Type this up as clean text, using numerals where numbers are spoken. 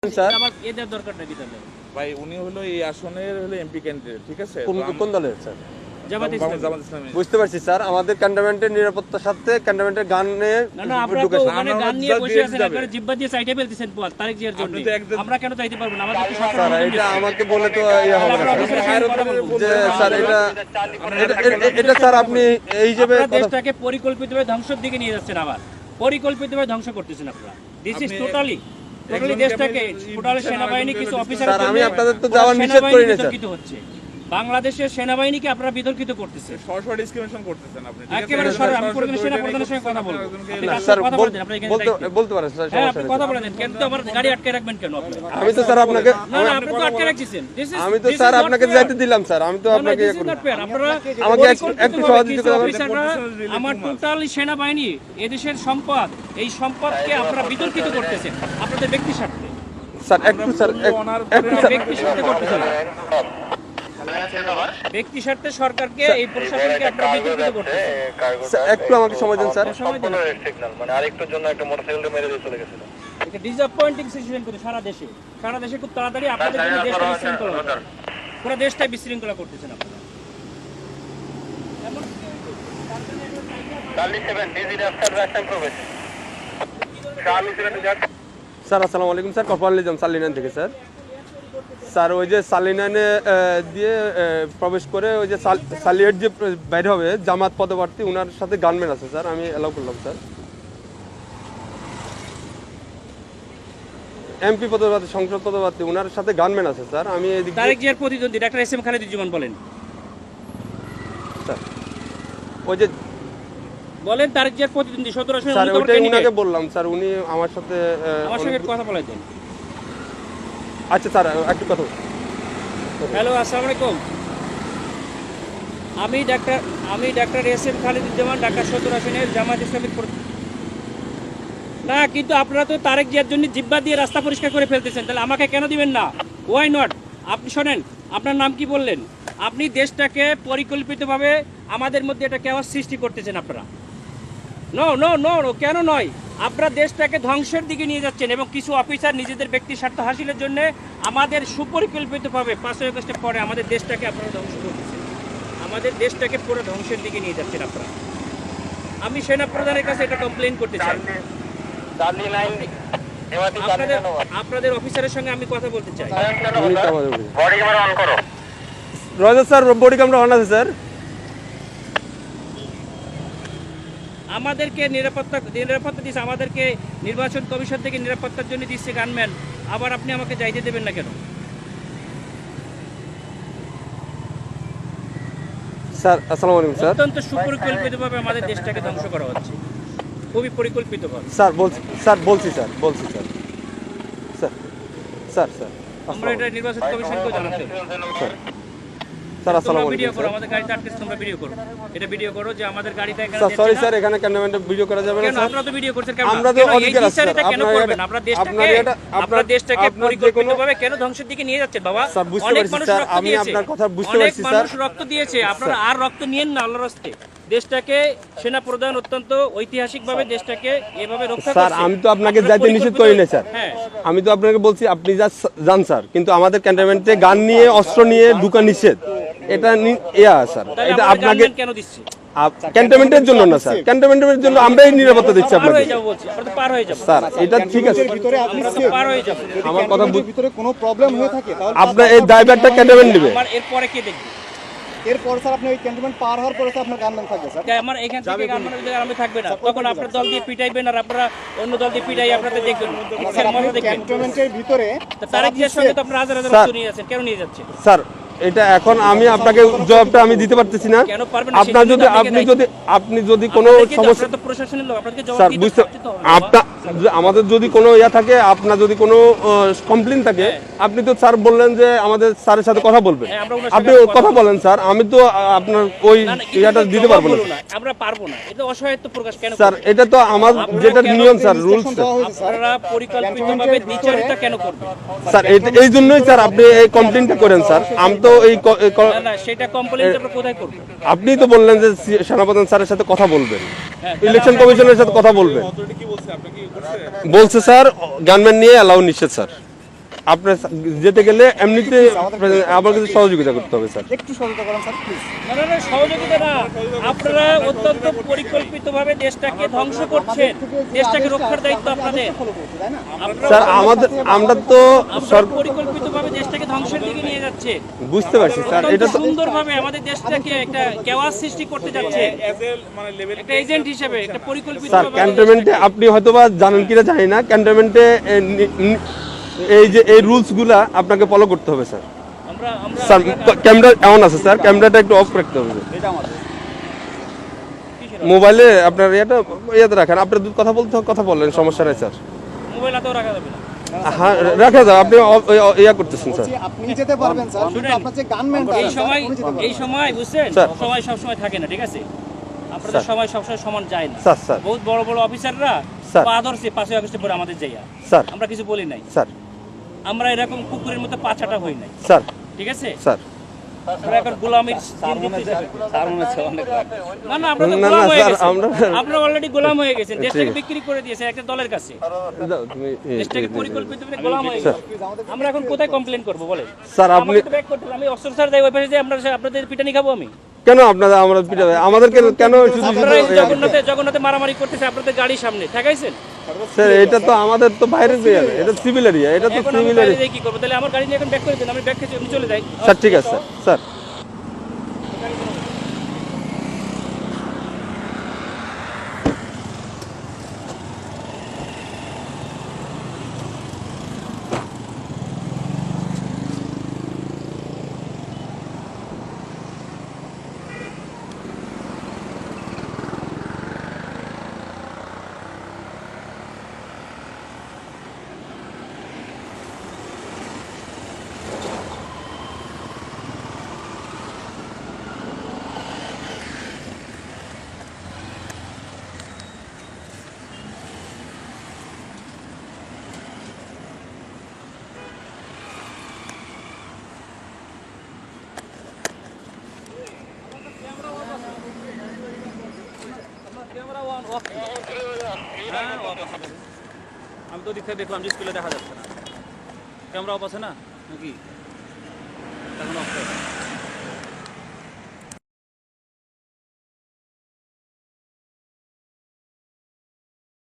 Sir আমার এদের দরকারটা কি তাহলে? ভাই উনি হলো এই আসনের হলো এমপি ক্যান্ডিডেট, ঠিক আছে? কোন দলের স্যার? জামাত ইসলামী। জামাত ইসলামী। বুঝতে পারছি স্যার, আমাদের ক্যান্টনমেন্টের নিরাপত্তার সাথে ক্যান্টনমেন্টের গান নিয়ে না আপনারা তো ঢুকেছে। ওখানে গান নিয়ে বসে আছেন, একবারে জিব্বা দিয়ে চাইতে ফেলতেছেন তারেক জিয়ার জন্য। আপনি তো একদম- আমরা কেন চাইতে পারবো না? আমাদের তো স্যার সরকার এটা আমাকে বলে তো ইয়ে হবে না স্যার। যে স্যার এটা স্যার আপনি এই হিসেবে আপনারা দেশটাকে পরিকল্পিতভাবে ধ্বংসের দিকে নিয়ে যাচ্ছেন, আবার পরিকল্পিতভাবে ধ্বংস করতেছেন আপনারা। দিস ইজ টোটালি দেশটাকে টোটালি সেনাবাহিনী কিছু অফিসার স্যার আমি আপনাদের তো যাওয়ার নিষেধ করি না স্যার। বিতর্কিত হচ্ছে, বাংলাদেশের সেনাবাহিনীকে আপনারা বিতর্কিত করতেছে সরাসরি ডিসক্রিমিনেশন করতেছেন আপনি, ঠিক আছে? একেবারে সরাসরি। আমি কোনদিন সেনা প্রধানের সঙ্গে কথা বলবো, আপনি তার স্যার সাথে কথা বলেন, আপনি এখানে দায়িত্বে। বলতে পারেন স্যার, হ্যাঁ, সমস্যা আপনি নেই। কথা বলেন, কিন্তু আমার গাড়ি আটকে রাখবেন কেন আপনি? আমি তো স্যার আপনাকে না আপনি তো আটকে রাখছেন। আমি তো স্যার আপনাকে যাইতে দিলাম স্যার, আমি তো আপনাকে ইয়ে করি। আপনারা আমাকে একটু সহযোগিতা করবেন। অফিসাররা আমার টোটাল সেনাবাহিনী এদেশের সম্পদ, এই সম্পদকে আপনারা বিতর্কিত করতেছেন আপনাদের ব্যক্তি স্বার্থে। স্যার একটু স্যার একটু স্যার ব্যক্তি স্বার্থে করতেছেন, ব্যক্তি স্বার্থে সরকারকে এই প্রশাসনকে আপনারা বিতর্কিত করতেছেন। স্যার, একটু আমাকে সময় দেন স্যার। সময় দেন। সিগন্যাল মানে আরেকটুর জন্য একটা মোটরসাইকেলটা মেরে দিয়ে চলে গেছিল। এটা ডিসঅ্যাপয়েন্টিং সিচুয়েশন করে সারা দেশে খুব তাড়াতাড়ি আপনাদের জন্য দেশটা বিশৃঙ্খলা হবে। পুরো দেশটাই বিশৃঙ্খলা করতেছেন আপনারা। এমন কি হয়েছে? তার জন্য একটা চার্লি 7 ডিজি রাস্তার রাস্তায় প্রবেশ। চার্লি 7 স্যার আসসালামু আলাইকুম স্যার, কপাল নিজাম সালিনান থেকে স্যার। স্যার ওই যে সালিনানে দিয়ে প্রবেশ করে ওই যে সালিয়েট যে বাইর হবে জামাত পদপ্রার্থী, ওনার সাথে গানম্যান আছে স্যার, আমি অ্যালাউ করলাম স্যার। এমপি পদপ্রার্থী, সংসদ পদপ্রার্থী, ওনার সাথে গানম্যান আছে স্যার, আমি এদিক দিয়ে- তারেক জিয়ার প্রতিদ্বন্দ্বী ডাক্তার এস এম খালেদুজ্জামান বলেন। স্যার ওই যে বলেন তারেক জিয়ার প্রতিদ্বন্দ্বী 17 আসনের স্যার অন্যতম ওইটাই উনাকে ক্যান্ডিডেট। বললাম স্যার, উনি আমার সাথে আমার সঙ্গে কথা বলে দেন। আচ্ছা স্যার একটু কথা হ্যালো, আসসালামু আলাইকুম। আমি doctor S M Khaleduzzaman, Dhaka 17 আসনের জামাত ইসলামীর না, কিন্তু আপনারা তো তারেক জিয়ার জন্য জিব্বা দিয়ে রাস্তা পরিষ্কার করে ফেলতেছেন, তাহলে আমাকে কেন দিবেন না? Why not? আপনি শোনেন, আপনার নাম কি বললেন? আপনি দেশটাকে পরিকল্পিতভাবে আমাদের মধ্যে একটা কেওয়াস সৃষ্টি করতেছেন আপনারা। নো নো নো নো, কেন নয়? আপনারা দেশটাকে ধ্বংসের দিকে নিয়ে যাচ্ছেন এবং কিছু অফিসার নিজেদের ব্যক্তি স্বার্থ হাসিলের জন্য আমাদের সুপরিকল্পিতভাবে 5 আগস্টের পরে আমাদের দেশটাকে আপনারা ধ্বংস করতেছেন, আমাদের দেশটাকে পুরো ধ্বংসের দিকে নিয়ে যাচ্ছেন আপনারা। আমি সেনা প্রধানের কাছে এটা কমপ্লেইন করতে চাই। চার্লি 9 এমআরটি আপনাদের অফিসারের সঙ্গে আমি কথা বলতে চাই। বডি ক্যামেরা অন করো। রয়েছে স্যার, বডি ক্যামেরা অন আছে স্যার। আমাদেরকে নিরাপত্তা দিচ্ছে, আমাদেরকে নির্বাচন কমিশন থেকে নিরাপত্তার জন্য দিচ্ছে গানম্যান, আবার আপনি আমাকে যাইতে দেবেন না কেন? স্যার আসসালামু আলাইকুম স্যার। অত্যন্ত সুপরিকল্পিতভাবে আমাদের দেশটাকে ধ্বংস করা হচ্ছে, খুবই পরিকল্পিতভাবে। স্যার বলছি স্যার স্যার স্যার স্যার আমরা এটা নির্বাচন কমিশনকেও জানাতে হবে। স্যার আসসালামু তোমরা আলাইকুম ভিডিও করো, স্যার। আমাদের গাড়িতে আটকে তোমরা ভিডিও করো, এটা ভিডিও করো যে আমাদের গাড়িটা এখানে স্যার যাচ্ছে সরি না। স্যার, এখানে ক্যামেরাম্যান ভিডিও করা যাবে না কেন স্যার। আপনারা তো ভিডিও করছেন কেন? আমরা তো কেন এই অধিকার আছে বিচারটা স্যার। কেন আপনার করবেন? এটা- আপনারা আপনার এটা- আপনারা দেশটাকে আপনার যে কোনো- পরিকল্পিতভাবে কেন ধ্বংসের দিকে নিয়ে যাচ্ছেন বাবা? স্যার বুঝতে অনেক পারছি মানুষ স্যার, রক্ত আমি দিয়েছে, আপনার কথা বুঝতে অনেক পারছি স্যার। মানুষ রক্ত দিয়েছে, আপনারা আর রক্ত নিয়েন না আল্লাহর রাস্তে। দেশটাকে সেনা প্রধান অত্যন্ত ঐতিহাসিকভাবে দেশটাকে এভাবে রক্ষা স্যার করছে। আমি তো আপনাকে আপনারা যাইতে নিষেধ করি না স্যার। হ্যাঁ, আমি তো আপনাকে বলছি আপনি যান স্যার, কিন্তু আমাদের ক্যান্টনমেন্টে গান নিয়ে অস্ত্র নিয়ে ঢুকা নিষেধ, এটা স্যার। তাহলে এটা আমরা আপনাকে গানম্যান কেন দিচ্ছি? ক্যান্টনমেন্টের জন্য না স্যার, ক্যান্টনমেন্টের জন্য আমরাই নিরাপত্তা দিচ্ছি পার আপনাকে হয়ে যাবো বলছি, আমরা তো পার হয়ে যাবো, স্যার। এটা ঠিক আছে, ভিতরে আপনি আমরা তো পার হয়ে যাবো। আমার কথা ভিতরে কোনো প্রবলেম হয়ে থাকে তাহলে আপনার এই ড্রাইভারটা ক্যান্টনমেন্ট নেবে। আমার এরপরে কে দেখবে? এরপর স্যার আপনি ওই ক্যান্টনমেন্ট পার হওয়ার পরে স্যার আপনার গানম্যান থাকবে স্যার। আমার এখান থেকে গানমানের জায়গায় আমি থাকবে না, তখন আপনার দল দিয়ে পিটাইবেন আর আপনারা অন্য দল দিয়ে পিটাই আপনাদের দেখবেন, স্যার আপনি মজা দেখবেন। ক্যান্টনমেন্টের ভিতরে তারেক জিয়ার সঙ্গে তো আপনারা হাজার হাজার স্যার। রক্ত নিয়ে যাচ্ছেন, কেন নিয়ে যাচ্ছে? স্যার এটা এখন আমি আপনাকে জবাবটা আমি দিতে পারতেছি না। কেন পারবেন না? আপনার সেজন্য যদি তো আপনাকে আপনি যদি কোনো আপনাদেরকে তো- সমস্যা আপনারা তো প্রশাসনের লোক, আপনাদেরকে জবাব স্যার দিতে বুঝতে তো হবে, বাবা। আপনার আমাদের যদি কোনো ইয়া থাকে, আপনার যদি কোনো কমপ্লেইন থাকে, আপনি তো স্যার বললেন যে আমাদের স্যারের সাথে কথা বলবেন, হ্যাঁ, আমরা ওনার আপনি সাথে কথা বলেন স্যার। আমি তো আপনার ওই না, না, কিন্তু ইয়াটা এটা দিতে জবাব পারবো না বলো না, আমরা পারবো না, এটা অসহায়ত্ব প্রকাশ কেন স্যার। করবেন? এটা তো আমার আপনারা যেটা কেন নিয়ম স্যার, রুলস ইনস্ট্রাকশন দেওয়া হয়েছে স্যার। আপনারা পরিকল্পিতভাবে দ্বিচারিতা কেন করবেন? স্যার। এই জন্যই স্যার আপনি এই কমপ্লেইনটা করেন স্যার। আমি তো না না, সেটা কমপ্লেইন আমরা কোথায় করব? আপনি তো বললেন যে সেনাপ্রধান স্যারের সাথে কথা বলবেন, হ্যাঁ, ইলেকশন কমিশনের সাথে কথা বলবেন। বলছে স্যার গানম্যান নিয়ে অ্যালাউ নিষেধ স্যার। আপনার যেতে গেলে এমনিতে আমার কাছে সহযোগিতা করতে হবে স্যার। একটু সতর্ক করেন স্যার প্লিজ। না, সহযোগিতা না, আপনারা অত্যন্ত পরিকল্পিতভাবে দেশটাকে ধ্বংস করছেন। দেশটাকে রক্ষার দায়িত্ব আপনাদের। তাই না? স্যার আমরা তো আপনারা পরিকল্পিতভাবে দেশটাকে ধ্বংসের দিকে নিয়ে যাচ্ছে। বুঝতে পারছি স্যার, এটা তো সুন্দরভাবে আমাদের দেশটাকে একটা কেওয়াস সৃষ্টি করতে যাচ্ছে মানে লেভেল একটা এজেন্ট হিসেবে, একটা পরিকল্পিত স্যার ক্যান্টনমেন্টে আপনি হয়তোবা জানেন কিনা জানি না, ক্যান্টনমেন্টে এই যে এই রুলস গুলা আপনাকে ফলো করতে হবে স্যার। আমরা স্যার ক্যামেরা এমন আছে স্যার, ক্যামেরাটা একটু অফ রাখতে হবে। মোবাইলে আপনার ইয়াতে রাখেন, আপনার কথা বলতে কথা বললেন, সমস্যা নাই স্যার। মোবাইল হাতেও রাখা যাবে না। হ্যাঁ রাখা যাবে, আপনি ইয়া করতেছেন স্যার। বলছি, আপনি যেতে পারবেন স্যার, কিন্তু শুনেন, আপনার যে গানম্যানটা এই সময় বুঝছেন, স্যার। সময় সব সময় থাকে না, ঠিক আছে? আপনাদের স্যার। সময় সবসময় সমান যায় না। স্যার বহুত বড় বড় অফিসাররা স্যার। পা ধরছে 5 আগস্টের পরে আমাদের যাইয়া, স্যার আমরা কিছু বলি নাই। স্যার আমরা এরকম কুকুরের মতো পাছাটা হই নাই, স্যার ঠিক আছে? স্যার আমরা এখন গোলামির না, আমরা তো না, গোলাম হয়ে স্যার, গেছি। আমরা- আপনারা অলরেডি গোলাম হয়ে গেছেন, দেশটাকে ঠিক আছে। বিক্রি করে দিয়েছে একটা দলের কাছে। যাও, তুমি দেশটাকে পরিকল্পিতভাবে গোলাম হয়ে গেছে। আমরা এখন কোথায় কমপ্লেন করব বলেন? স্যার আপনি আমাকে তো ব্যাক করতে হবে। আমি অস্ত্র স্যার যাই ওই পাশে যে আপনাদের পিটানি খাবো আমি? কেন আপনাদের আমরা পিটাবে, আমাদেরকে কেন শুধু আপনারা এই শুধু জগন্নাথে মারামারি করতেছে আপনাদের গাড়ির সামনে ঠেকাইছেন। স্যার এটা তো আমাদের তো বাইরের এরিয়া, এটা সিভিল এরিয়া, এটা তো এখন আমি সিভিল বাইরে এরিয়া। যেয়ে কি করবো? তাহলে আমার গাড়ি নিয়ে এখন ব্যাক করে দেন, আমি ব্যাক খেয়ে আমি চলে যাই। স্যার ঠিক আছে স্যার। স্যার আমি তো দিকে দেখলাম যে স্কুলে দেখা যাচ্ছে না, ক্যামেরা অফ আছে না নাকি? এখন অফ